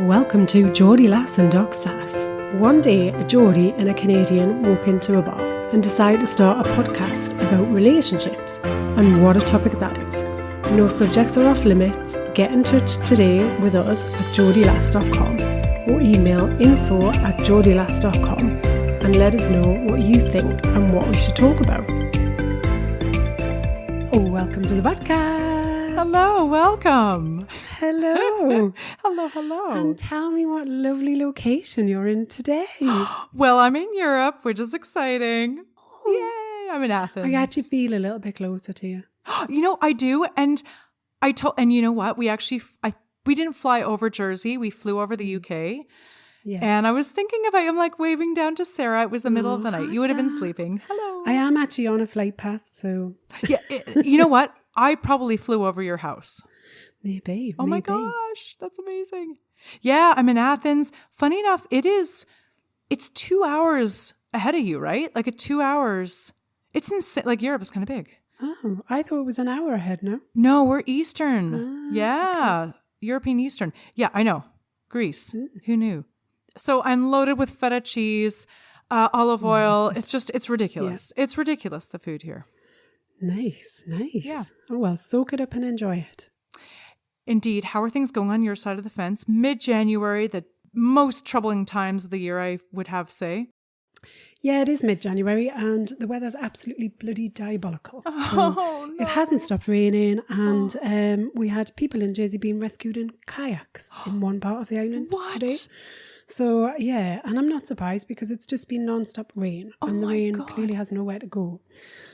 Welcome to Geordie Lass Doc Sass. One day, a Geordie and a Canadian walk into a bar and decide to start a podcast about relationships, and what a topic that is. No subjects are off limits. Get in touch today with us at geordielass.com or email info@geordielass.com and let us know what you think and what we should talk about. Oh, welcome to the podcast. Hello, welcome. Hello. Hello. And tell me what lovely location you're in today. Well, I'm in Europe, which is exciting. Yay, I'm in Athens. I actually feel a little bit closer to you. You know, I do. And you know what? We didn't fly over Jersey. We flew over the UK. Yeah. And I was thinking I'm like waving down to Sara. It was the middle of the night. You would have been sleeping. Hello. I am actually on a flight path, so. Yeah. You know what? I probably flew over your house. Maybe. Oh my gosh, that's amazing. Yeah, I'm in Athens. Funny enough, it's 2 hours ahead of you, right? Like 2 hours. It's insane. Like Europe is kind of big. Oh, I thought it was an hour ahead, no? No, we're Eastern. Yeah, okay. European Eastern. Yeah, I know. Greece. Who knew? So I'm loaded with feta cheese, olive oil. It's ridiculous. Yeah. It's ridiculous, the food here. Nice. Yeah. Oh, well, soak it up and enjoy it. Indeed. How are things going on your side of the fence? Mid-January, the most troubling times of the year, I would have to say. Yeah, it is mid-January and the weather's absolutely bloody diabolical. No. It hasn't stopped raining, and we had people in Jersey being rescued in kayaks in one part of the island today. So, yeah, and I'm not surprised because it's just been non-stop rain and the rain clearly has nowhere to go.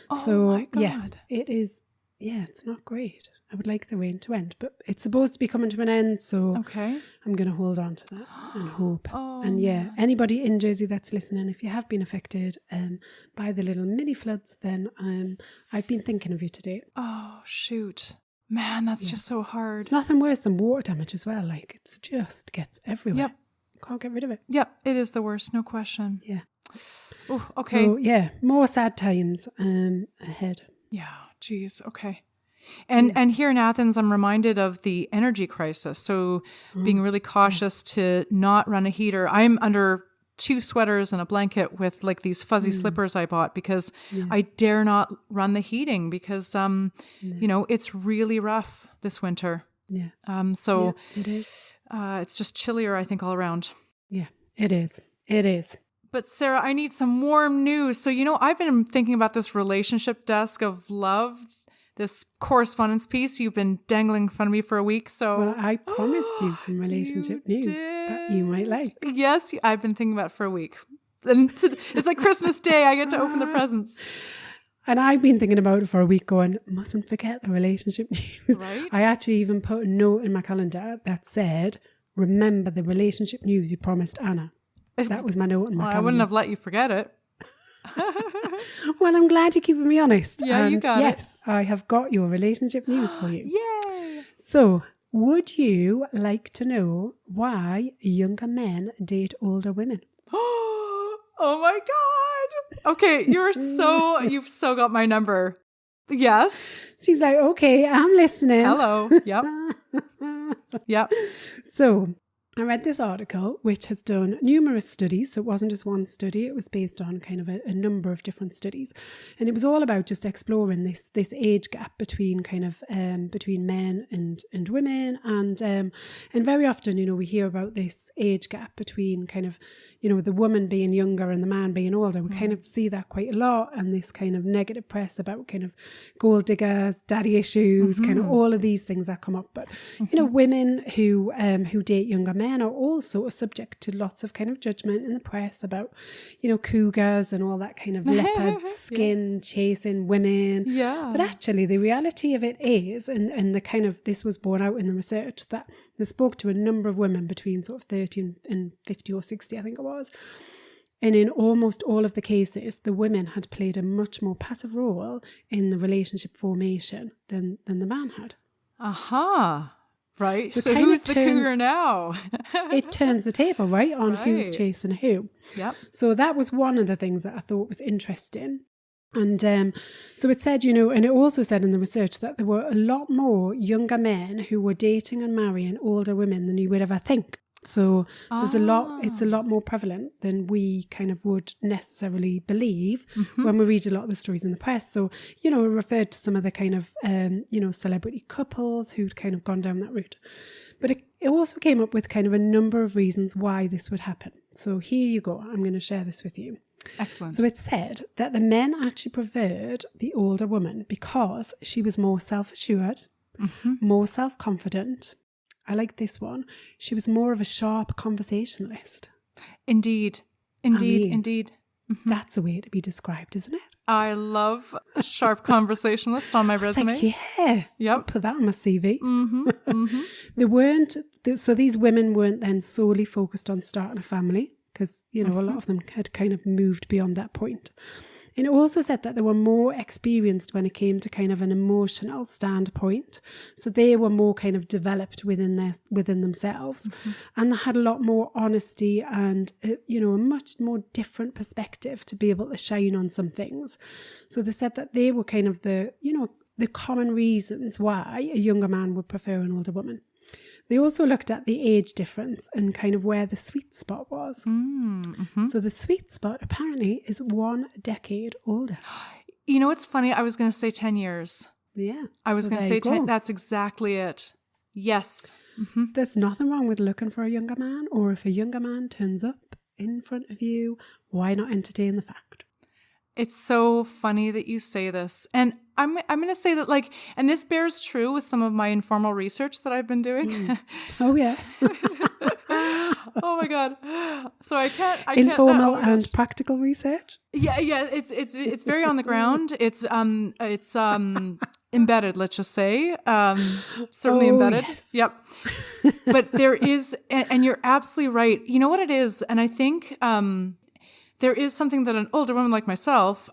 My God. Yeah, it is. Yeah, it's not great. I would like the rain to end, but it's supposed to be coming to an end, so I'm going to hold on to that and hope. And yeah, anybody in Jersey that's listening, if you have been affected by the little mini floods, then I've been thinking of you today. Oh, shoot. Man, that's just so hard. It's nothing worse than water damage as well. Like, it's just gets everywhere. Yep. Can't get rid of it. Yep, it is the worst, no question. Yeah. Oh, okay. So, yeah, more sad times ahead. Yeah, geez, okay. And here in Athens, I'm reminded of the energy crisis. So being really cautious to not run a heater. I'm under 2 sweaters and a blanket with like these fuzzy slippers I bought because I dare not run the heating because, you know, it's really rough this winter. Yeah. It is. It's just chillier, I think, all around. Yeah, it is. It is. But Sara, I need some warm news. So, you know, I've been thinking about this relationship desk of love, this correspondence piece you've been dangling in front of me for a week. So well, I promised you some relationship news that you might like. Yes, I've been thinking about it for a week. And it's like Christmas Day. I get to open the presents. And I've been thinking about it for a week going, mustn't forget the relationship news. Right. I actually even put a note in my calendar that said, remember the relationship news you promised Anna. That was my note in my calendar. I wouldn't have let you forget it. Well, I'm glad you're keeping me honest. Yeah, you got it. Yes, I have got your relationship news for you. Yay! So, would you like to know why younger men date older women? Oh my God! Okay, you've so got my number. Yes. She's like, okay, I'm listening. Hello. Yep. Yep. So, I read this article which has done numerous studies. So it wasn't just one study. It was based on kind of a number of different studies. And it was all about just exploring this age gap between kind of between men and women. And very often, you know, we hear about this age gap between kind of, you know, the woman being younger and the man being older. We kind of see that quite a lot, and this kind of negative press about kind of gold diggers, daddy issues, kind of all of these things that come up. But, you know, women who date younger men are also subject to lots of kind of judgment in the press about, you know, cougars and all that kind of leopard skin chasing women. Yeah. But actually the reality of it is, and the kind of, this was borne out in the research, that they spoke to a number of women between sort of 30 and 50 or 60, I think it was. And in almost all of the cases, the women had played a much more passive role in the relationship formation than the man had. Aha. Right. So who's the cougar now? It turns the table, right, on who's chasing who. Yep. So that was one of the things that I thought was interesting. And so it said, you know, and it also said in the research that there were a lot more younger men who were dating and marrying older women than you would ever think. So there's it's a lot more prevalent than we kind of would necessarily believe when we read a lot of the stories in the press. So, we referred to some of the kind of, celebrity couples who'd kind of gone down that route. But it also came up with kind of a number of reasons why this would happen. So here you go. I'm going to share this with you. Excellent. So it said that the men actually preferred the older woman because she was more self-assured, more self-confident. I like this one. She was more of a sharp conversationalist. Indeed. That's a way to be described, isn't it? I love a sharp conversationalist on my resume. Like, yeah. Yep. I'll put that on my CV. So these women weren't then solely focused on starting a family because, a lot of them had kind of moved beyond that point. And it also said that they were more experienced when it came to kind of an emotional standpoint. So they were more kind of developed within themselves. And they had a lot more honesty and, a much more different perspective to be able to shine on some things. So they said that they were kind of the common reasons why a younger man would prefer an older woman. They also looked at the age difference and kind of where the sweet spot was. So the sweet spot apparently is 1 decade older. It's funny. I was going to say 10 years. Yeah. I was going to say 10. That's exactly it. Yes. There's nothing wrong with looking for a younger man, or if a younger man turns up in front of you, why not entertain the fact? It's so funny that you say this. And I'm going to say that, and this bears true with some of my informal research that I've been doing. Oh, yeah. Oh, my God. So I can't. Informal and practical research? Yeah. It's very on the ground. It's embedded, let's just say. Certainly embedded. Yes. Yep. But there is, and you're absolutely right. You know what it is? And I think there is something that an older woman like myself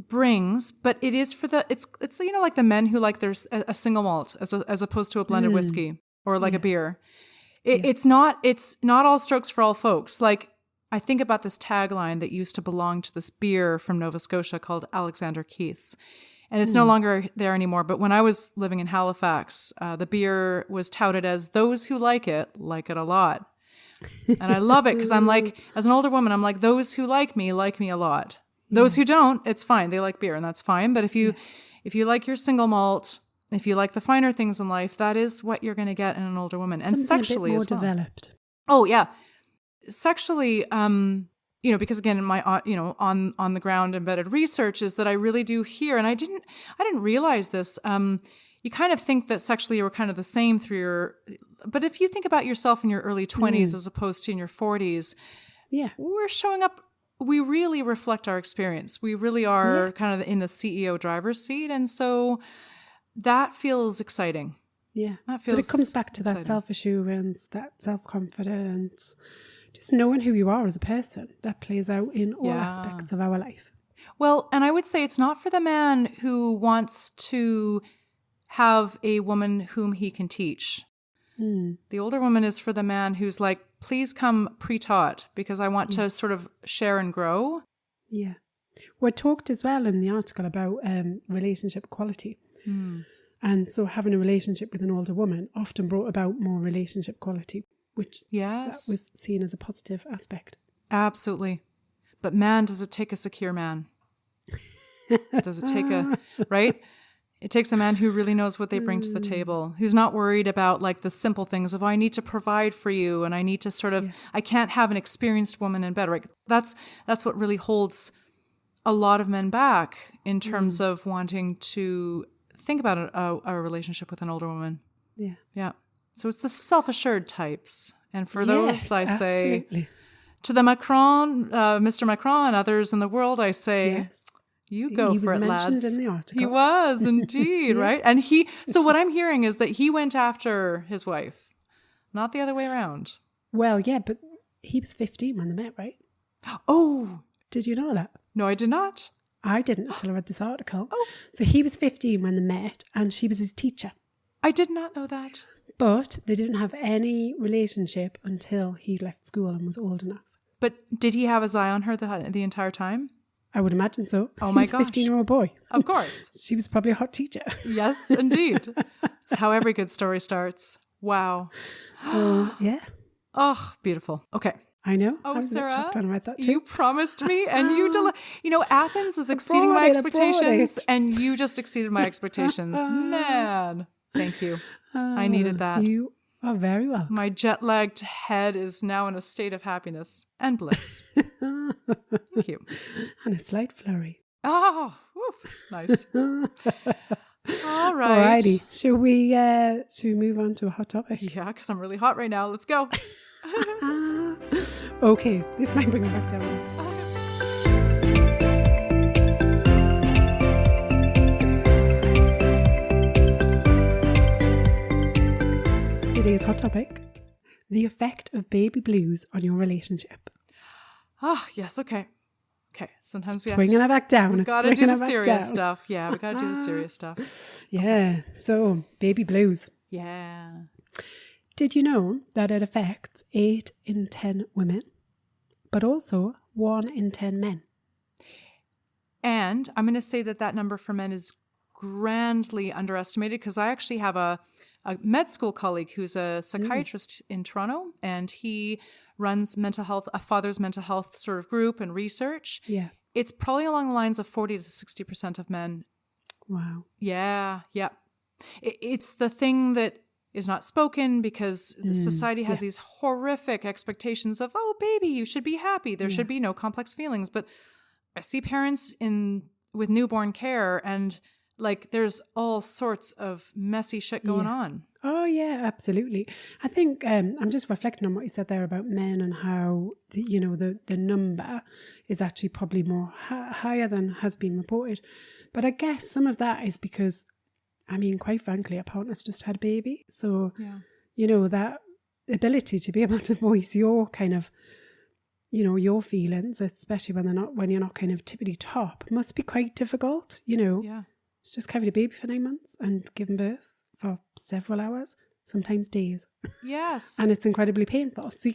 brings, but it is for it's like the men who like there's a single malt as opposed to a blended whiskey or like a beer. It's not all strokes for all folks. Like, I think about this tagline that used to belong to this beer from Nova Scotia called Alexander Keith's. And it's no longer there anymore. But when I was living in Halifax, the beer was touted as those who like it a lot. And I love it because I'm like, as an older woman, I'm like, those who like me a lot. Those who don't, it's fine. They like beer and that's fine. But if you like your single malt, if you like the finer things in life, that is what you're going to get in an older woman. And something sexually a bit as more well. developed. Oh, yeah. Sexually, because again, my, on the ground embedded research is that I really do hear, and I didn't realize this. You kind of think that sexually you were kind of the same but if you think about yourself in your early 20s as opposed to in your 40s, we're showing up. We really reflect our experience. We really are kind of in the CEO driver's seat. And so that feels exciting. Yeah. That feels But it comes back to exciting. that self-assurance, that self-confidence, just knowing who you are as a person. That plays out in all aspects of our life. Well, and I would say it's not for the man who wants to have a woman whom he can teach. The older woman is for the man who's like, please come pre-taught because I want to sort of share and grow. Yeah. We talked as well in the article about relationship quality. And so having a relationship with an older woman often brought about more relationship quality, which that was seen as a positive aspect. Absolutely. But man, does it take a secure man? Does it take right? It takes a man who really knows what they bring to the table, who's not worried about like the simple things of, I need to provide for you and I need to sort of, I can't have an experienced woman in bed, right? That's what really holds a lot of men back in terms of wanting to think about a relationship with an older woman. Yeah. Yeah. So it's the self-assured types. And for those, I say, to the Mr. Macron and others in the world, I say, you go for it, lads. He was mentioned in the article. He was indeed, right? And so what I'm hearing is that he went after his wife, not the other way around. Well, yeah, but he was 15 when they met, right? Oh. Did you know that? No, I did not. I didn't until I read this article. Oh. So he was 15 when they met and she was his teacher. I did not know that. But they didn't have any relationship until he left school and was old enough. But did he have his eye on her the entire time? I would imagine so. Oh my gosh. He was a 15-year-old boy. Of course. She was probably a hot teacher. Yes, indeed. It's how every good story starts. Wow. So, yeah. Oh, beautiful. Okay. I know. Oh, I was a bit Sara, shocked when I read that too. you promised me and Athens is exceeding my expectations and you just exceeded my expectations. Man, thank you. I needed that. You are very welcome. My jet-lagged head is now in a state of happiness and bliss. Thank you. And a slight flurry. Oh, woof, nice. All right. Alrighty. Should we move on to a hot topic? Yeah, because I'm really hot right now. Let's go. Okay, this might bring it back down. Today's hot topic: the effect of baby blues on your relationship. Oh, yes. Okay. Sometimes we have bringing it back down. We've got to do the serious stuff. Yeah, we got to do the serious stuff. Yeah. So, baby blues. Yeah. Did you know that it affects 8 in 10 women, but also 1 in 10 men? And I'm going to say that number for men is grandly underestimated because I actually have a med school colleague who's a psychiatrist in Toronto, and he runs a father's mental health sort of group and research. Yeah. It's probably along the lines of 40 to 60% of men. Wow. Yeah. It's the thing that is not spoken because the society has these horrific expectations of, oh, baby, you should be happy. There should be no complex feelings. But I see parents with newborn care and like there's all sorts of messy shit going on. Oh, yeah, absolutely. I think I'm just reflecting on what you said there about men and how, the number is actually probably more higher than has been reported. But I guess some of that is because, I mean, quite frankly, our partner's just had a baby. So, that ability to be able to voice your kind of, your feelings, especially when you're not kind of tippity top, must be quite difficult, Yeah. It's just carried a baby for 9 months and given birth for several hours, sometimes days. Yes. And it's incredibly painful. So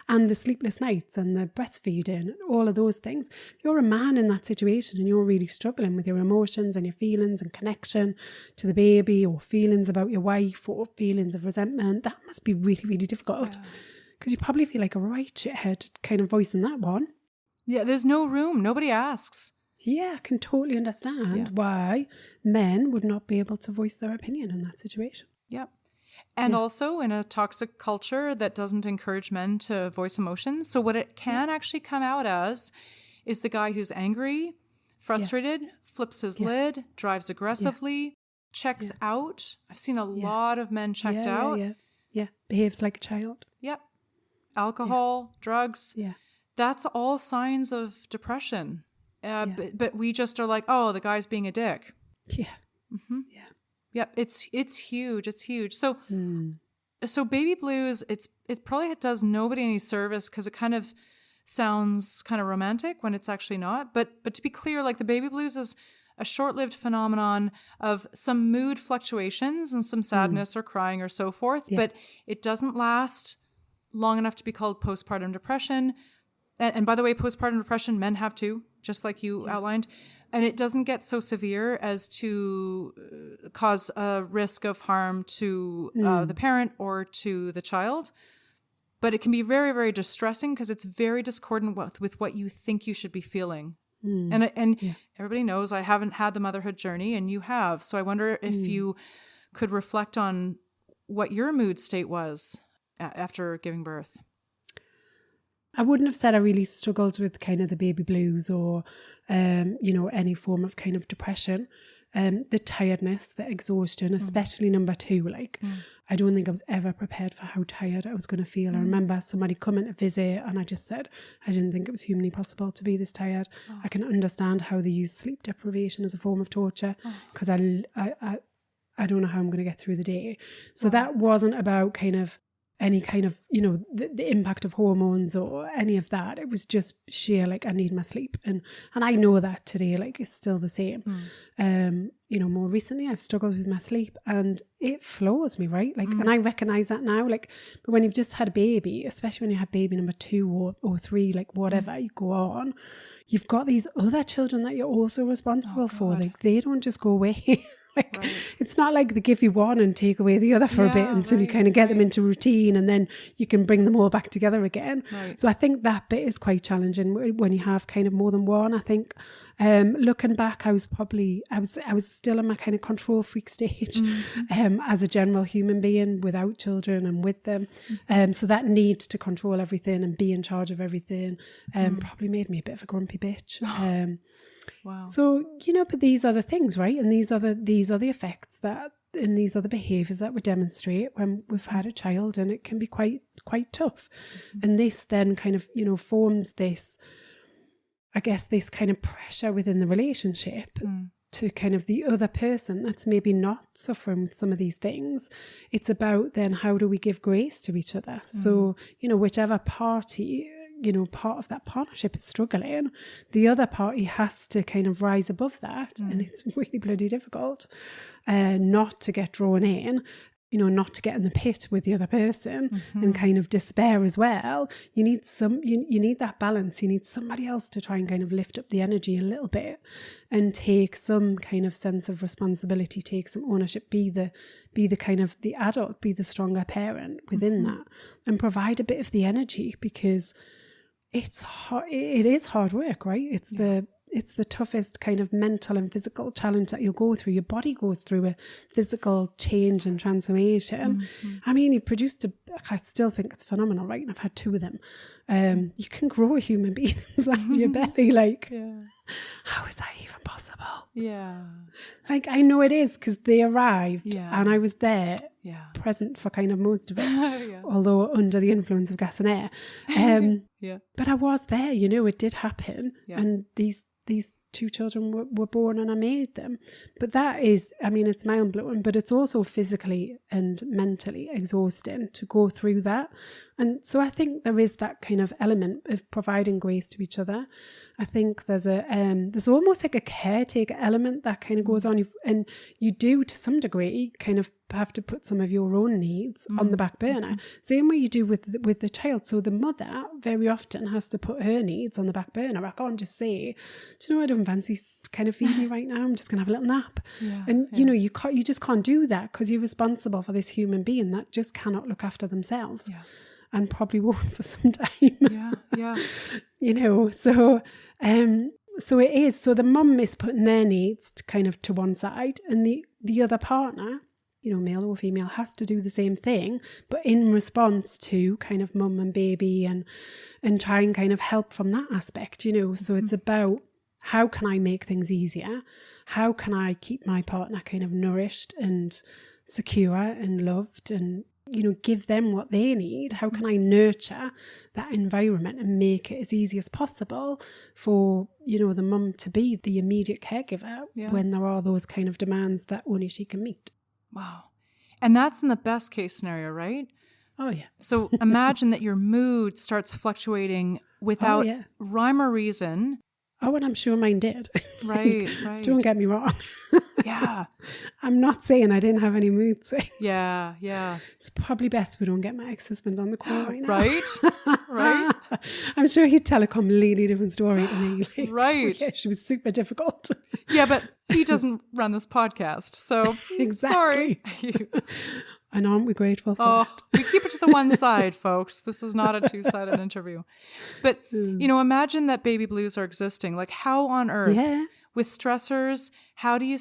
and the sleepless nights and the breastfeeding, all of those things. If you're a man in that situation and you're really struggling with your emotions and your feelings and connection to the baby, or feelings about your wife, or feelings of resentment, that must be really, really difficult. Because you probably feel like a right shithead kind of voicing that one. Yeah, there's no room. Nobody asks. Yeah, I can totally understand why men would not be able to voice their opinion in that situation. Yep. And also in a toxic culture that doesn't encourage men to voice emotions. So what it can actually come out as is the guy who's angry, frustrated, flips his lid, drives aggressively, checks out. I've seen a lot of men checked out. Yeah, behaves like a child. Yep. Alcohol, drugs. Yeah. That's all signs of depression. But we just are like, oh, the guy's being a dick. Yeah. Mm-hmm. Yeah. Yep. It's huge. It's huge. So, so baby blues, it probably does nobody any service because it kind of sounds kind of romantic when it's actually not. But to be clear, like the baby blues is a short-lived phenomenon of some mood fluctuations and some sadness or crying or so forth. Yeah. But it doesn't last long enough to be called postpartum depression. And by the way, postpartum depression, men have too, just like you outlined. And it doesn't get so severe as to cause a risk of harm to the parent or to the child. But it can be very, very distressing because it's very discordant with what you think you should be feeling. And everybody knows I haven't had the motherhood journey and you have. So I wonder if you could reflect on what your mood state was after giving birth. I wouldn't have said I really struggled with kind of the baby blues or, any form of kind of depression. The tiredness, the exhaustion, especially number 2, I don't think I was ever prepared for how tired I was going to feel. I remember somebody coming to visit and I just said, I didn't think it was humanly possible to be this tired. I can understand how they use sleep deprivation as a form of torture because I don't know how I'm going to get through the day. So that wasn't about kind of any kind of, the impact of hormones or any of that. It was just sheer, I need my sleep. And I know that today, it's still the same. More recently I've struggled with my sleep and it floors me, right? And I recognize that now, but when you've just had a baby, especially when you have baby number 2 or 3, whatever you go on, you've got these other children that you're also responsible for. They don't just go away. Right. It's not like they give you one and take away the other for a bit until you kind of get them into routine, and then you can bring them all back together again. Right. So I think that bit is quite challenging when you have kind of more than one. I think looking back, I was still in my kind of control freak stage as a general human being without children and with them. So that need to control everything and be in charge of everything probably made me a bit of a grumpy bitch. Wow. So, but these are the things, right? And these are the effects and these are the behaviours that we demonstrate when we've had a child, and it can be quite tough. And this then kind of, forms this, I guess, this kind of pressure within the relationship to kind of the other person that's maybe not suffering with some of these things. It's about then how do we give grace to each other? So, whichever party, part of that partnership is struggling, the other party has to kind of rise above that. And it's really bloody difficult not to get drawn in, not to get in the pit with the other person and kind of despair as well. You need you need that balance. You need somebody else to try and kind of lift up the energy a little bit and take some kind of sense of responsibility, take some ownership, be the kind of the adult, be the stronger parent within that, and provide a bit of the energy, because it's hard. It is hard work, right? It's the toughest kind of mental and physical challenge that you'll go through. Your body goes through a physical change and transformation. I mean, you produced I still think it's phenomenal, right? And I've had 2 of them. You can grow a human being inside your belly. How is that even possible? Yeah. I know it is, because they arrived and I was there, present for kind of most of it, although under the influence of gas and air. But I was there, it did happen. And these 2 children were born and I made them. But that is, I mean, it's mind-blowing, but it's also physically and mentally exhausting to go through that. And so I think there is that kind of element of providing grace to each other. I think there's almost like a caretaker element that kind of goes on, and you do to some degree kind of have to put some of your own needs on the back burner. Same way you do with the child. So the mother very often has to put her needs on the back burner. I can't just say, do you know, I don't fancy kind of feed me right now. I'm just gonna have a little nap. You just can't do that, because you're responsible for this human being that just cannot look after themselves. And probably won't for some time. So it is. So the mum is putting their needs kind of to one side, and the other partner, male or female, has to do the same thing, but in response to kind of mum and baby, and try and kind of help from that aspect, So it's about, how can I make things easier? How can I keep my partner kind of nourished and secure and loved, and give them what they need? How can I nurture that environment and make it as easy as possible for, the mum to be the immediate caregiver when there are those kind of demands that only she can meet? Wow. And that's in the best case scenario, right? Oh, yeah. So imagine that your mood starts fluctuating without rhyme or reason. Oh, and I'm sure mine did. Right. Don't get me wrong. Yeah. I'm not saying I didn't have any mood swings. Yeah. It's probably best we don't get my ex-husband on the call right now. Right. I'm sure he'd tell a completely different story to me. Right. Yeah, she was super difficult. Yeah, but he doesn't run this podcast, so exactly. Sorry. And aren't we grateful for that? We keep it to the one side, folks. This is not a 2-sided interview. But, imagine that baby blues are existing. Like, how on earth, with stressors, how do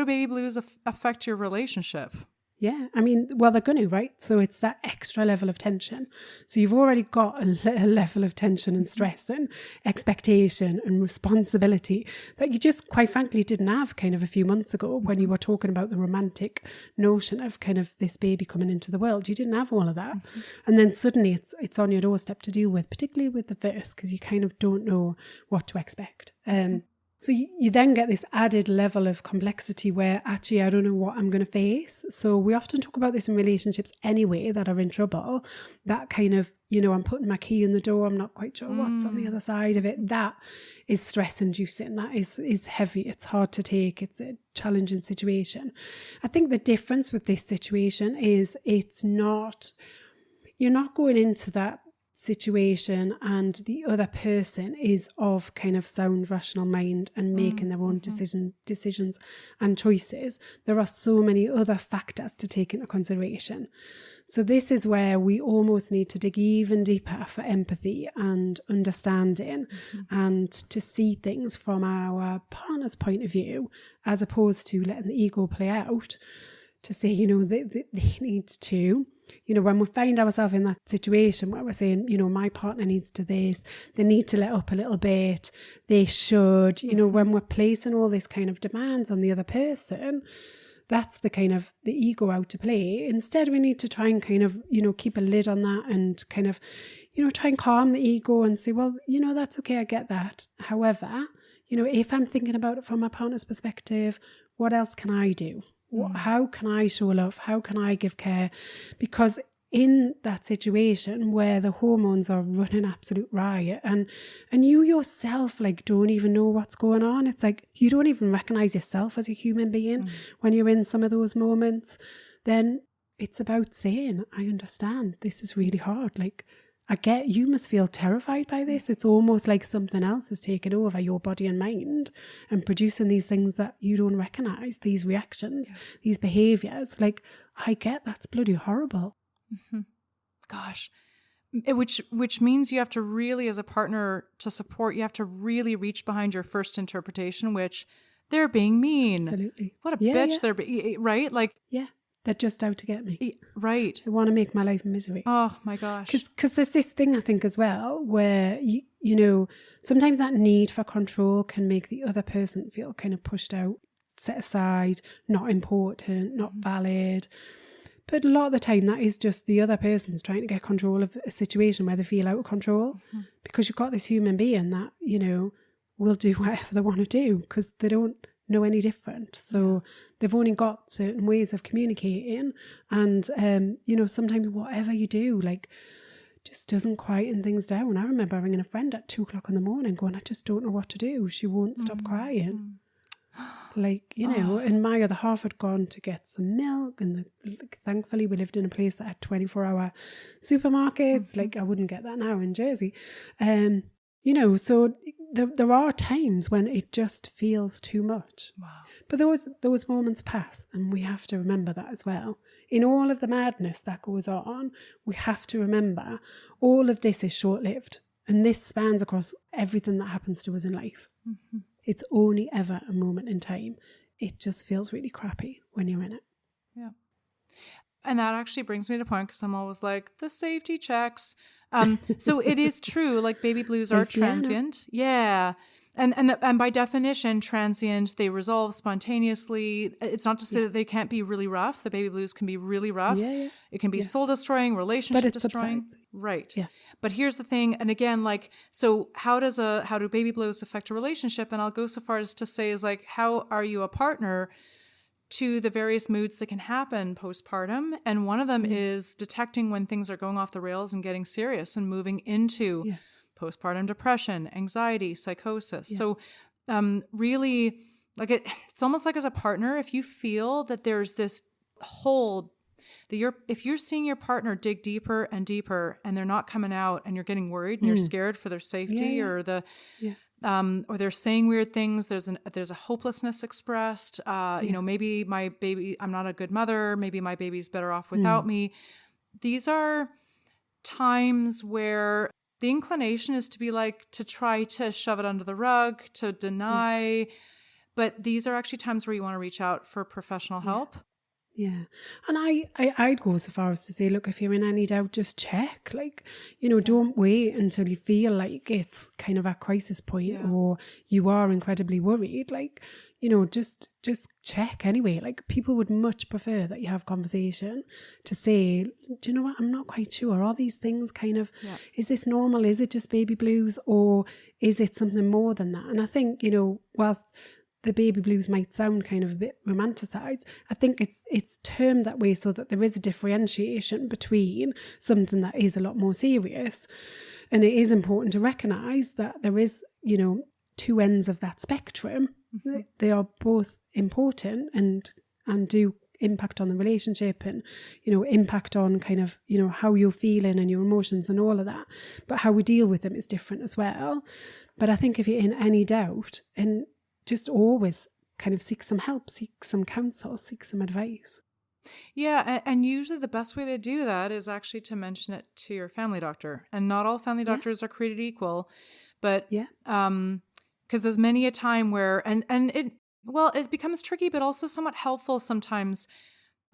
baby blues affect your relationship? Yeah, I mean, well, they're going to, right? So it's that extra level of tension. So you've already got a level of tension and stress and expectation and responsibility that you just, quite frankly, didn't have kind of a few months ago when you were talking about the romantic notion of kind of this baby coming into the world. You didn't have all of that. And then suddenly it's on your doorstep to deal with, particularly with the first, because you kind of don't know what to expect. So you then get this added level of complexity where actually I don't know what I'm going to face. So we often talk about this in relationships anyway that are in trouble. That kind of, I'm putting my key in the door. I'm not quite sure what's on the other side of it. That is stress inducing. That is heavy. It's hard to take. It's a challenging situation. I think the difference with this situation is you're not going into that situation and the other person is of kind of sound rational mind and making their own decisions and choices, there are so many other factors to take into consideration. So this is where we almost need to dig even deeper for empathy and understanding and to see things from our partner's point of view, as opposed to letting the ego play out, to say, you know, they need to, you know, when we find ourselves in that situation where we're saying, you know, my partner needs to this, they need to let up a little bit, they should, you know, when we're placing all this kind of demands on the other person, that's the kind of the ego out to play. Instead, we need to try and kind of, you know, keep a lid on that and kind of, you know, try and calm the ego and say, well, you know, that's okay, I get that. However, you know, if I'm thinking about it from my partner's perspective, what else can I do? How can I show love? How can I give care? Because in that situation where the hormones are running absolute riot and you yourself like don't even know what's going on, it's like you don't even recognize yourself as a human being when you're in some of those moments, then it's about saying, I understand, this is really hard. Like, I get you must feel terrified by this. It's almost like something else is taking over your body and mind and producing these things that you don't recognize, these reactions, these behaviors. Like, I get that's bloody horrible. Gosh, which means you have to really, as a partner to support, you have to really reach behind your first interpretation, which they're being mean. Absolutely. What a bitch they're being, right? Like, they're just out to get me. Right. They want to make my life a misery. Oh my gosh. Because there's this thing, I think, as well, where, you know, sometimes that need for control can make the other person feel kind of pushed out, set aside, not important, not valid. But a lot of the time that is just the other person's trying to get control of a situation where they feel out of control. Because you've got this human being that, you know, will do whatever they want to do because they don't know any different. So they've only got certain ways of communicating, and you know, sometimes whatever you do, like, just doesn't quieten things down. I remember ringing a friend at 2:00 in the morning going, I just don't know what to do. She won't stop crying. Like, you know, and my other half had gone to get some milk, and thankfully we lived in a place that had 24-hour supermarkets. Like, I wouldn't get that now in Jersey. You know, so there are times when it just feels too much. Wow. But those moments pass, and we have to remember that as well. In all of the madness that goes on, we have to remember all of this is short-lived, and this spans across everything that happens to us in life. It's only ever a moment in time. It just feels really crappy when you're in it. Yeah. And that actually brings me to a point, because I'm always like, the safety checks. So it is true, like, baby blues are transient. Yeah. And by definition, transient, they resolve spontaneously. It's not to say that they can't be really rough. The baby blues can be really rough. It can be soul destroying, relationship destroying. Subsides. Right. Yeah. But here's the thing. And again, like, so how do baby blues affect a relationship? And I'll go so far as to say is like, how are you a partner to the various moods that can happen postpartum? And one of them is detecting when things are going off the rails and getting serious and moving into postpartum depression, anxiety, psychosis. So really, like, it's almost like as a partner, if you feel that there's this hole that if you're seeing your partner dig deeper and deeper and they're not coming out, and you're getting worried and you're scared for their safety, or or they're saying weird things, there's a hopelessness expressed, you know, maybe my baby, I'm not a good mother, maybe my baby's better off without me. These are times where the inclination is to be like, to try to shove it under the rug, to deny, but these are actually times where you want to reach out for professional help. Yeah. And I'd go so far as to say, look, if you're in any doubt, just check. Like, you know, don't wait until you feel like it's kind of a crisis point or you are incredibly worried. Like, you know, just check anyway. Like, people would much prefer that you have conversation to say, do you know what, I'm not quite sure. Are these things kind of, is this normal? Is it just baby blues, or is it something more than that? And I think, you know, whilst the baby blues might sound kind of a bit romanticized, I think it's termed that way so that there is a differentiation between something that is a lot more serious. And it is important to recognize that there is, you know, two ends of that spectrum. They are both important and do impact on the relationship and, impact on kind of, how you're feeling and your emotions and all of that. But how we deal with them is different as well. But I think if you're in any doubt, and just always kind of seek some help, seek some counsel, seek some advice. Yeah, and usually the best way to do that is actually to mention it to your family doctor. And not all family doctors are created equal, but because there's many a time where and it becomes tricky, but also somewhat helpful sometimes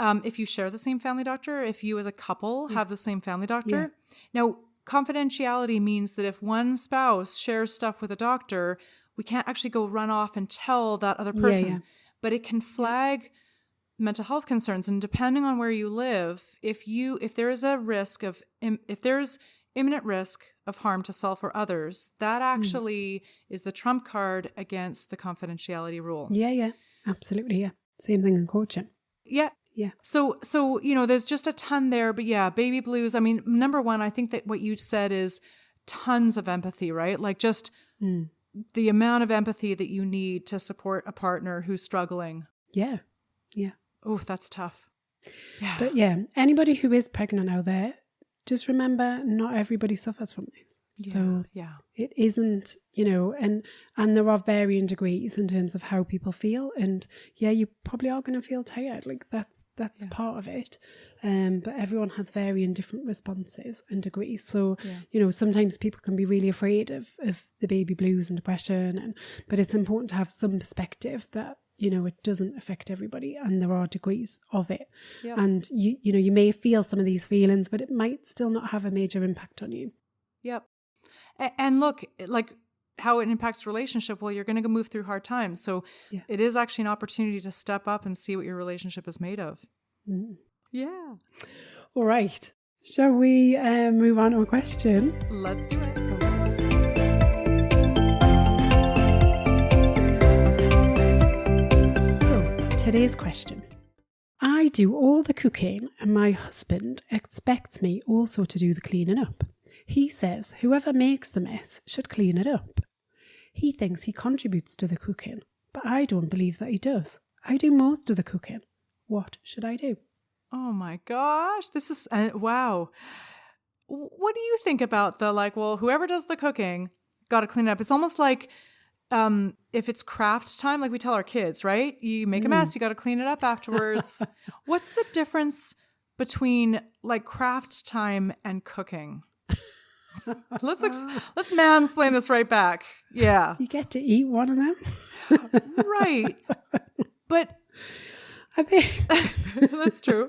if you share the same family doctor, if you as a couple have the same family doctor. Now, confidentiality means that if one spouse shares stuff with a doctor, we can't actually go run off and tell that other person, but it can flag mental health concerns. And depending on where you live, if there is a risk of, if there's imminent risk of harm to self or others, that actually is the trump card against the confidentiality rule. Yeah, absolutely. Yeah. Same thing in coaching. Yeah. Yeah. So, there's just a ton there, but yeah, baby blues. I mean, number one, I think that what you said is tons of empathy, right? Like just the amount of empathy that you need to support a partner who's struggling. Yeah. Oh, that's tough. Yeah. But yeah, anybody who is pregnant out there, just remember not everybody suffers from this. So it isn't, and there are varying degrees in terms of how people feel. And you probably are going to feel tired. Like that's part of it. But everyone has varying different responses and degrees. So, sometimes people can be really afraid of the baby blues and depression. But it's important to have some perspective that, it doesn't affect everybody and there are degrees of it. Yep. And you may feel some of these feelings, but it might still not have a major impact on you. Yep. And look, like how it impacts relationship, well, you're going to move through hard times. So it is actually an opportunity to step up and see what your relationship is made of. Mm. Yeah. All right. Shall we move on to a question? Let's do it. Today's question. I do all the cooking and my husband expects me also to do the cleaning up. He says whoever makes the mess should clean it up. He thinks he contributes to the cooking, but I don't believe that he does. I do most of the cooking. What should I do? Oh my gosh, this is, wow. What do you think about whoever does the cooking, got to clean it up? It's almost like, if it's craft time, like we tell our kids, right? You make a mess, you got to clean it up afterwards. What's the difference between like craft time and cooking? Let's mansplain this right back. Yeah. You get to eat one of them. Right. But I think That's true.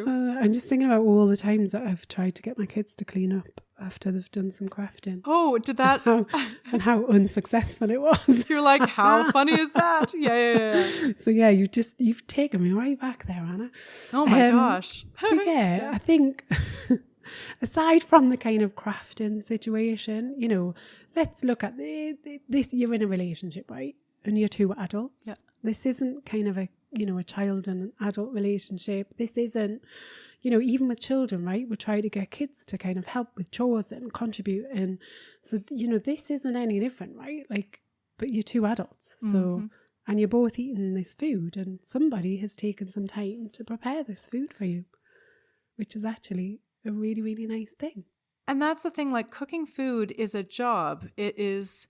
I'm just thinking about all the times that I've tried to get my kids to clean up after they've done some crafting. Oh, did that? And how unsuccessful it was. You're like, how funny is that? Yeah. So yeah, you've taken me right back there, Anna. Oh my gosh. So yeah, I think aside from the kind of crafting situation, let's look at this. You're in a relationship, right? And you're two adults. Yeah. This isn't kind of a child and an adult relationship. This isn't, even with children, right? We try to get kids to kind of help with chores and contribute. And so, this isn't any different, right? But you're two adults. So, and you're both eating this food and somebody has taken some time to prepare this food for you, which is actually a really, really nice thing. And that's the thing, like cooking food is a job. It is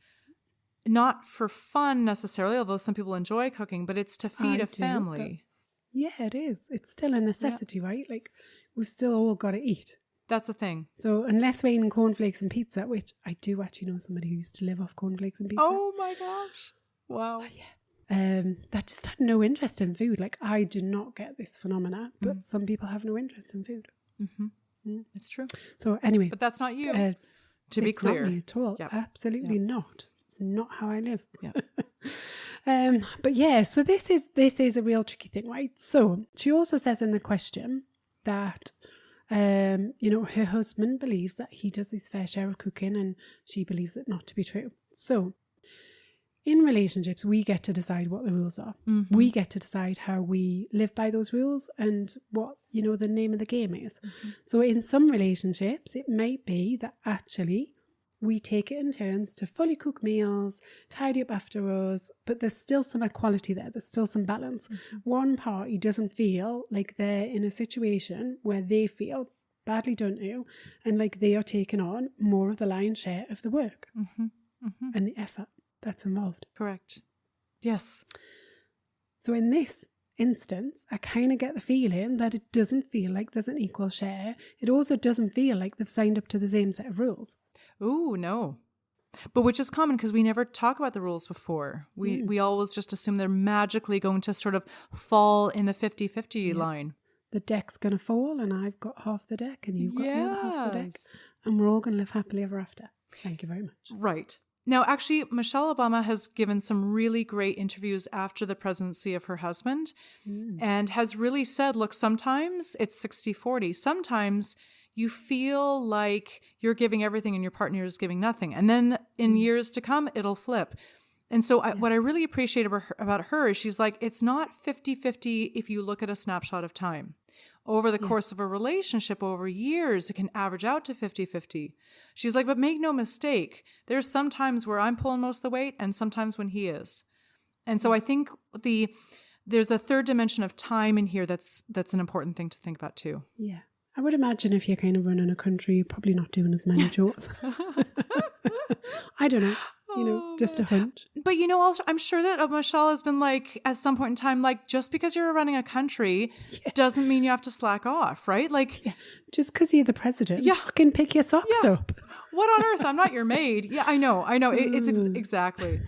not for fun necessarily, although some people enjoy cooking, but it's to feed a family. Yeah, it is. It's still a necessity, right? Like we've still all got to eat. That's the thing. So unless we're eating cornflakes and pizza, which I do actually know somebody who used to live off cornflakes and pizza. Oh my gosh. Wow. That just had no interest in food. Like I do not get this phenomena, but some people have no interest in food. It's true. So anyway. But that's not you, to be clear. It's not me at all. Yep. Absolutely not. It's not how I live. Yeah. But yeah, so this is a real tricky thing, right? So she also says in the question that, her husband believes that he does his fair share of cooking and she believes it not to be true. So in relationships, we get to decide what the rules are. Mm-hmm. We get to decide how we live by those rules and what, the name of the game is. Mm-hmm. So in some relationships, it might be that actually we take it in turns to fully cook meals, tidy up after us, but there's still some equality there. There's still some balance. One party doesn't feel like they're in a situation where they feel badly done to and like they are taking on more of the lion's share of the work and the effort that's involved. Correct. Yes. So in this instance, I kind of get the feeling that it doesn't feel like there's an equal share. It also doesn't feel like they've signed up to the same set of rules. Ooh, no. But which is common because we never talk about the rules before. We always just assume they're magically going to sort of fall in the 50-50 line. The deck's going to fall and I've got half the deck and you've got the other half of the deck. And we're all going to live happily ever after. Thank you very much. Right. Now, actually, Michelle Obama has given some really great interviews after the presidency of her husband and has really said, look, sometimes it's 60-40. Sometimes you feel like you're giving everything and your partner is giving nothing. And then in years to come, it'll flip. And so what I really appreciate about her is she's like, it's not 50-50 if you look at a snapshot of time. Over the course of a relationship, over years, it can average out to 50-50. She's like, but make no mistake, there's some times where I'm pulling most of the weight and sometimes when he is. And so I think there's a third dimension of time in here that's an important thing to think about too. Yeah. I would imagine if you're kind of running a country, you're probably not doing as many chores. I don't know. You know, just a hunch. But, you know, I'm sure that Michelle has been like, at some point in time, like, just because you're running a country doesn't mean you have to slack off, right? Like, just because you're the president, fucking pick your socks up. What on earth? I'm not your maid. Yeah, I know. It's exactly.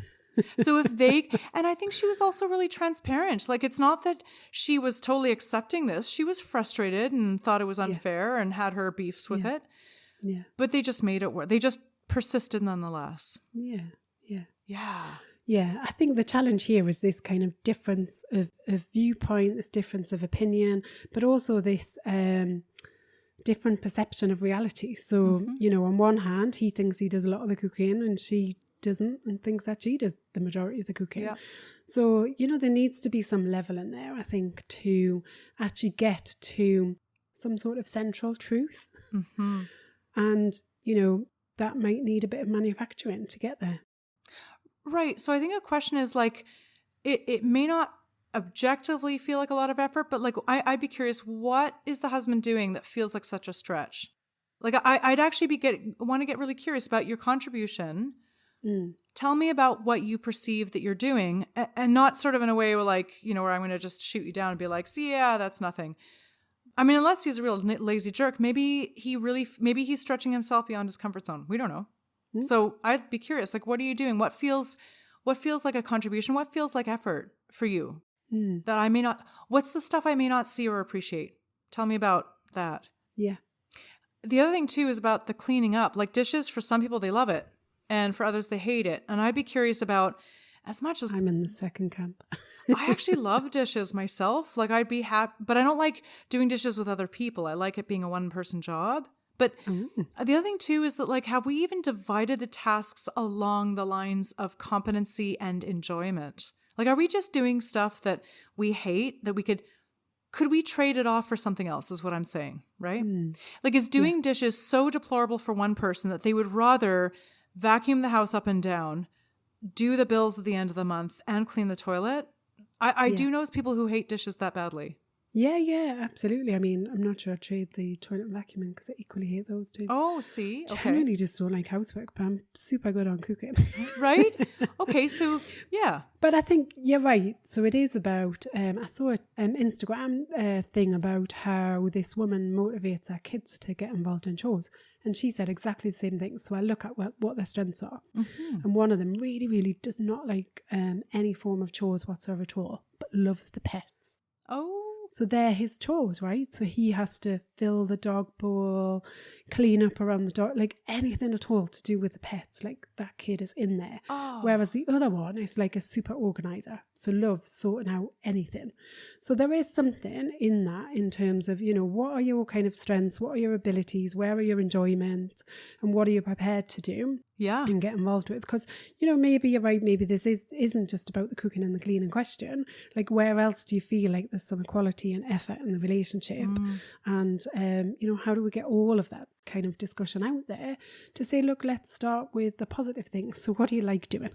So and I think she was also really transparent. Like, it's not that she was totally accepting this. She was frustrated and thought it was unfair and had her beefs with it. Yeah. But they just made it work. They just persisted nonetheless. Yeah, I think the challenge here is this kind of difference of viewpoint, this difference of opinion, but also this different perception of reality. So, you know, on one hand, he thinks he does a lot of the cooking and she doesn't and thinks that she does the majority of the cooking. Yeah. So, you know, there needs to be some level in there, I think, to actually get to some sort of central truth. And, you know, that might need a bit of manufacturing to get there. Right. So I think a question is like, it may not objectively feel like a lot of effort, but like, I'd be curious, what is the husband doing that feels like such a stretch? Like I'd actually want to get really curious about your contribution. Tell me about what you perceive that you're doing, and not sort of in a way where like, you know, where I'm going to just shoot you down and be like, see, yeah, that's nothing. I mean, unless he's a real lazy jerk, maybe he's stretching himself beyond his comfort zone. We don't know. So I'd be curious, like, what are you doing? What feels like a contribution? What feels like effort for you that I may not, what's the stuff I may not see or appreciate? Tell me about that. Yeah. The other thing too is about the cleaning up. Like dishes, for some people, they love it. And for others, they hate it. And I'd be curious about, as much as I'm in the second camp. I actually love dishes myself. Like I'd be happy, but I don't like doing dishes with other people. I like it being a one-person job. But the other thing too is that like, have we even divided the tasks along the lines of competency and enjoyment? Like, are we just doing stuff that we hate that we could we trade it off for something else is what I'm saying, right? Like, is doing dishes so deplorable for one person that they would rather vacuum the house up and down, do the bills at the end of the month, and clean the toilet? I do know people who hate dishes that badly. Yeah, absolutely. I mean, I'm not sure I'd trade the toilet and vacuuming because I equally hate those two. Oh, see? Okay. Generally just don't like housework, but I'm super good on cooking. Right? Okay, so, yeah. But I think you're right. So it is about, I saw an Instagram thing about how this woman motivates her kids to get involved in chores. And she said exactly the same thing. So I look at what their strengths are. And one of them really, really does not like any form of chores whatsoever at all, but loves the pets. Oh. So they're his chores, right? So he has to fill the dog bowl, clean up around the dog, like anything at all to do with the pets. Like that kid is in there. Oh. Whereas the other one is like a super organizer. So loves sorting out anything. So there is something in that in terms of, you know, what are your kind of strengths? What are your abilities? Where are your enjoyments? And what are you prepared to do? Yeah. And get involved with? Because, you know, maybe you're right. Maybe this isn't just about the cooking and the cleaning question. Like, where else do you feel like there's some equality and effort in the relationship? And, you know, how do we get all of that kind of discussion out there to say, look, let's start with the positive things. So what do you like doing?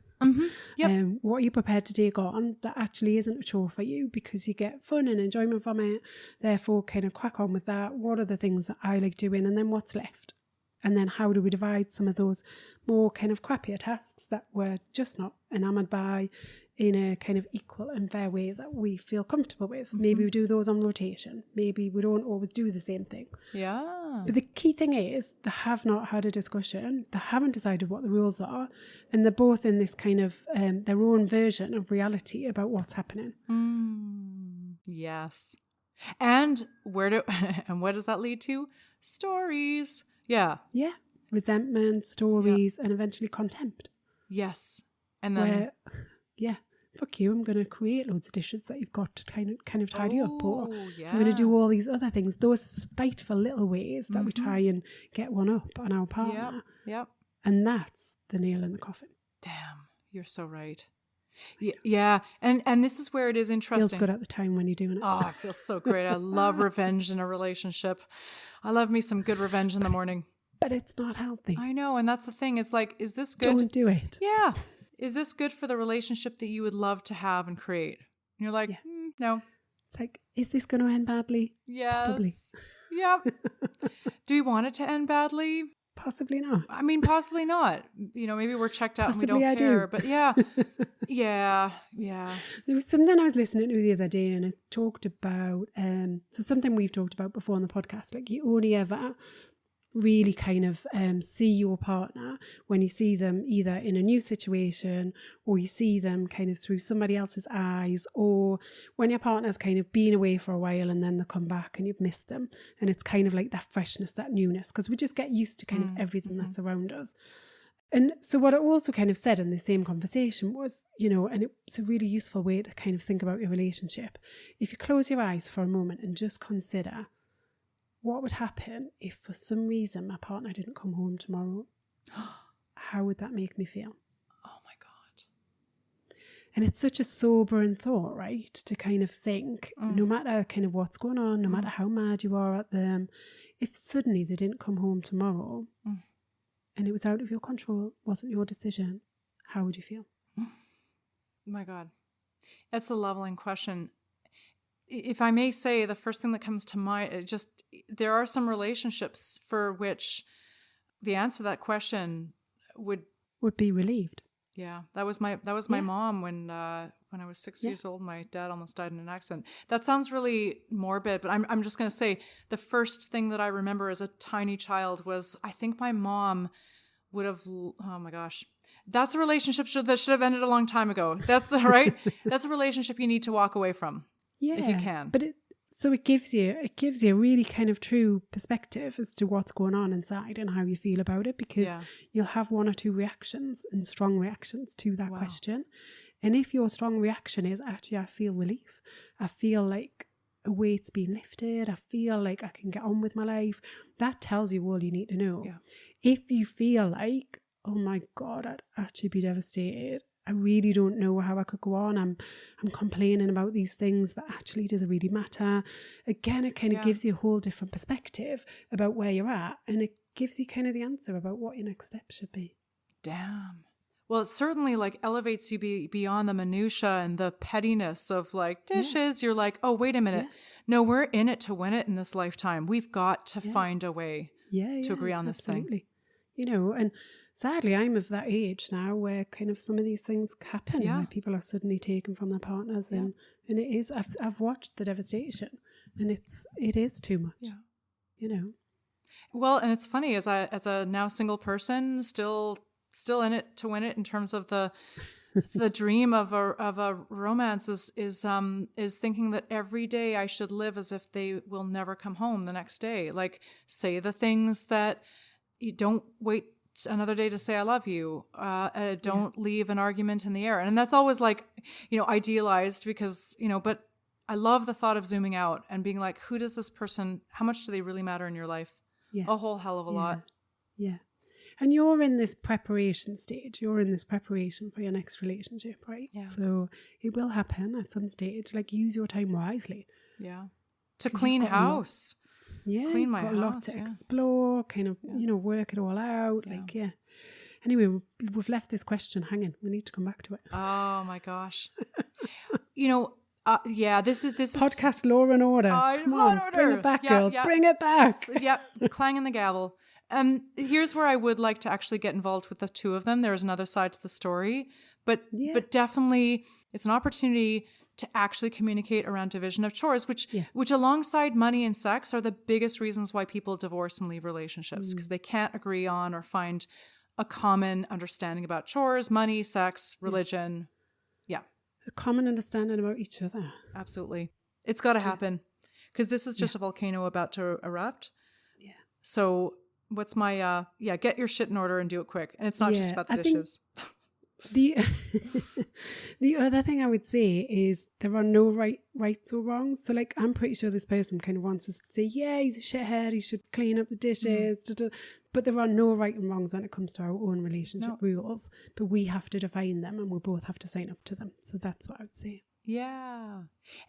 What are you prepared to take on that actually isn't a chore for you because you get fun and enjoyment from it? Therefore, kind of crack on with that. What are the things that I like doing? And then what's left? And then how do we divide some of those more kind of crappier tasks that we're just not enamoured by in a kind of equal and fair way that we feel comfortable with? Maybe we do those on rotation. Maybe we don't always do the same thing. Yeah. But the key thing is they have not had a discussion. They haven't decided what the rules are. And they're both in this kind of their own version of reality about what's happening. Yes. And what does that lead to? Stories. Yeah. Yeah. Resentment, stories, and eventually contempt. Yes. And then... fuck you, I'm going to create loads of dishes that you've got to kind of tidy up. Or yeah. I'm going to do all these other things. Those spiteful little ways that we try and get one up on our partner. Yep. And that's the nail in the coffin. Damn, you're so right. Yeah. And this is where it is interesting. Feels good at the time when you're doing it. Oh, it feels so great. I love revenge in a relationship. I love me some good revenge in the morning. But it's not healthy. I know. And that's the thing. It's like, is this good? Don't do it. Yeah. Is this good for the relationship that you would love to have and create? And you're like, no. It's like, is this going to end badly? Yes. Probably. Yep. Do you want it to end badly? Possibly not. I mean, possibly not. Maybe we're checked out Possibly and we don't care. do. But yeah. There was something I was listening to the other day, and it talked about, so something we've talked about before on the podcast, like you only ever really kind of see your partner when you see them either in a new situation, or you see them kind of through somebody else's eyes, or when your partner's kind of been away for a while and then they come back and you've missed them, and it's kind of like that freshness, that newness, because we just get used to kind of everything that's around us. And so what I also kind of said in the same conversation was, and it's a really useful way to kind of think about your relationship. If you close your eyes for a moment and just consider, what would happen if for some reason my partner didn't come home tomorrow? How would that make me feel? Oh my God. And it's such a sobering thought, right? To kind of think, no matter kind of what's going on, no matter how mad you are at them, if suddenly they didn't come home tomorrow and it was out of your control, wasn't your decision, how would you feel? Oh my God. That's a leveling question. If I may say, the first thing that comes to mind, there are some relationships for which the answer to that question would be relieved. Yeah, that was my mom when I was 6 years old. My dad almost died in an accident. That sounds really morbid, but I'm just going to say the first thing that I remember as a tiny child was, I think my mom would have. Oh my gosh, that's a relationship that should have ended a long time ago. That's right. That's a relationship you need to walk away from. Yeah, if you can. But it gives you a really kind of true perspective as to what's going on inside and how you feel about it, because you'll have one or two reactions and strong reactions to that question. And if your strong reaction is, actually, I feel relief, I feel like a weight's been lifted, I feel like I can get on with my life, that tells you all you need to know. Yeah. If you feel like, oh my God, I'd actually be devastated, I really don't know how I could go on, I'm complaining about these things, but actually, does it really matter? Again, it kind of gives you a whole different perspective about where you're at, and it gives you kind of the answer about what your next step should be. Damn. Well, it certainly like elevates you beyond the minutia and the pettiness of like dishes. You're like, oh, wait a minute. No, we're in it to win it in this lifetime. We've got to find a way to agree on this thing. And sadly, I'm of that age now where kind of some of these things happen, where people are suddenly taken from their partners, and it is. I've watched the devastation, and it is too much. Yeah, Well, and it's funny as a now single person, still in it to win it in terms of the dream of a romance is thinking that every day I should live as if they will never come home the next day. Like, say the things that you don't wait another day to say I love you. Don't leave an argument in the air. And that's always like, idealized because, but I love the thought of zooming out and being like, who does this person, how much do they really matter in your life? Yeah. A whole hell of a lot. Yeah. And you're in this preparation stage. You're in this preparation for your next relationship, right? Yeah. So it will happen at some stage. Like, use your time wisely. Yeah. To clean house. Yeah, clean my got house. a lot to explore, kind of, work it all out. Anyway, we've left this question hanging. We need to come back to it. Oh my gosh. This is Podcast Law and Order. Come on, bring it back, girl. Bring it back. Clanging the gavel. Here's where I would like to actually get involved with the two of them. There's another side to the story, but definitely it's an opportunity to actually communicate around division of chores, which alongside money and sex are the biggest reasons why people divorce and leave relationships, because they can't agree on or find a common understanding about chores, money, sex, religion. A common understanding about each other. Absolutely. It's got to happen, because this is just a volcano about to erupt. Yeah. So what's my, get your shit in order and do it quick. And it's not just about the dishes. The other thing I would say is there are no rights or wrongs. So like, I'm pretty sure this person kind of wants us to say, yeah, he's a shithead, he should clean up the dishes. But there are no right and wrongs when it comes to our own relationship rules. But we have to define them, and we both have to sign up to them. So that's what I would say. Yeah.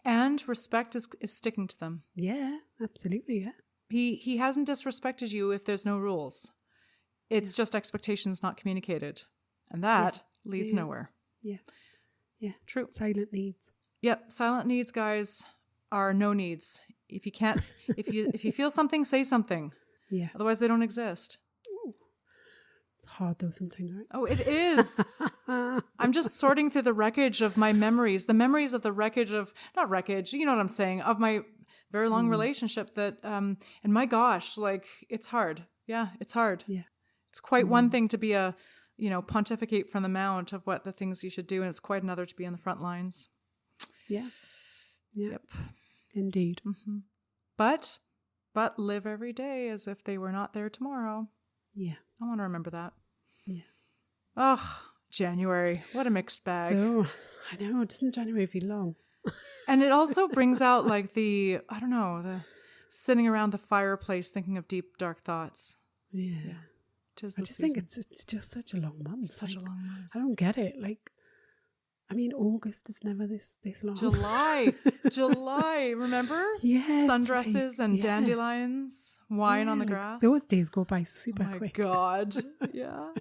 And respect is sticking to them. Yeah, absolutely. Yeah. He hasn't disrespected you if there's no rules. It's just expectations not communicated. And that leads nowhere. Yeah. Yeah. True. Silent needs. Yep. Silent needs, guys, are no needs. If you can't, if you feel something, say something. Yeah. Otherwise they don't exist. Ooh. It's hard though sometimes, right? Oh, it is. I'm just sorting through the wreckage of my memories. The memories of the wreckage of, not wreckage, you know what I'm saying, of my very long relationship that, and my gosh, like, it's hard. Yeah, it's hard. Yeah. It's quite one thing to be pontificate from the mount of what the things you should do, and it's quite another to be on the front lines. Yeah. Yeah. Yep. Indeed. Mm-hmm. But live every day as if they were not there tomorrow. Yeah. I want to remember that. Yeah. Oh, January. What a mixed bag. So, I know, doesn't January feel long? And it also brings out like the sitting around the fireplace thinking of deep, dark thoughts. Yeah. I just think it's just such a long month. Such a long month. I don't get it. Like, I mean, August is never this long. July, remember? Yeah. Sundresses and dandelions, wine on the grass. Those days go by super quick. Oh my God. Yeah.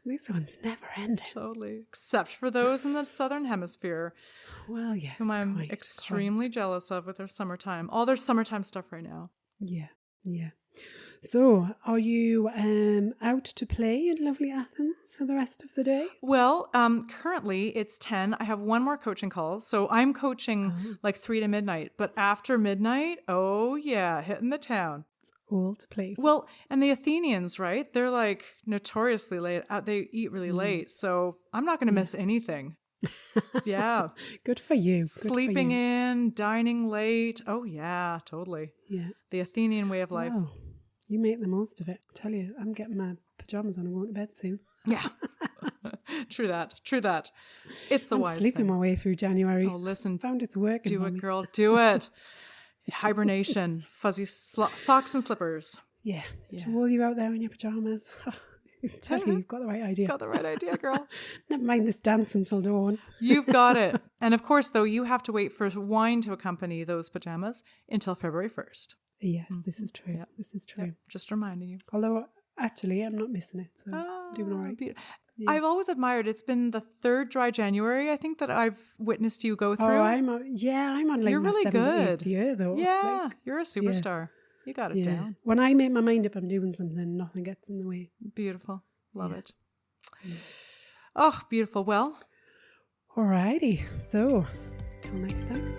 These ones never end. Totally. Except for those in the Southern Hemisphere. Well, yes. Whom I'm extremely jealous of with their summertime. All their summertime stuff right now. Yeah. Yeah. So, are you out to play in lovely Athens for the rest of the day? Well, currently it's 10. I have one more coaching call. So I'm coaching like 3 to midnight. But after midnight, oh yeah, hitting the town. It's all to play for. Well, and the Athenians, right? They're like notoriously late. They eat really late. So I'm not going to miss anything. Yeah. Good for you. Sleeping in, dining late. Oh yeah, totally. Yeah. The Athenian way of life. Wow. You make the most of it. I tell you, I'm getting my pajamas on and going to bed soon. Yeah. True that. It's the wise thing. Sleeping my way through January. Oh, listen. Found it's working. Do it, girl. Do it. Hibernation. Fuzzy socks and slippers. Yeah. To all you out there in your pajamas. Tell you, you've got the right idea. Got the right idea, girl. Never mind this dance until dawn. You've got it. And of course, though, you have to wait for wine to accompany those pajamas until February 1st. Yes, this is true. Yep. This is true. Yep. Just reminding you. Although, actually, I'm not missing it, so I'm doing all right. I've always admired. It's been the 3rd dry January, I think, that I've witnessed you go through. Oh, I'm on like you're my really 7th, good. 8th year, though. Yeah, you're a superstar. You got it down. When I make my mind up I'm doing something, nothing gets in the way. Beautiful. Love it. Oh, beautiful. Well. Alrighty. So, till next time.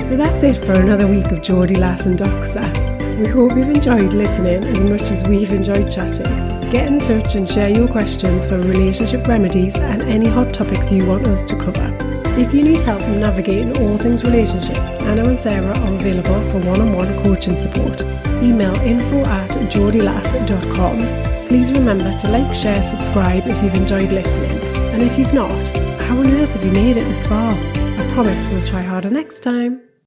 So that's it for another week of Geordie Lass Doc Sass. We hope you've enjoyed listening as much as we've enjoyed chatting. Get in touch and share your questions for relationship remedies and any hot topics you want us to cover. If you need help navigating all things relationships, Anna and Sara are available for one-on-one coaching support. Email info@geordielass.com. Please remember to like, share, subscribe if you've enjoyed listening. And if you've not, how on earth have you made it this far? I promise we'll try harder next time.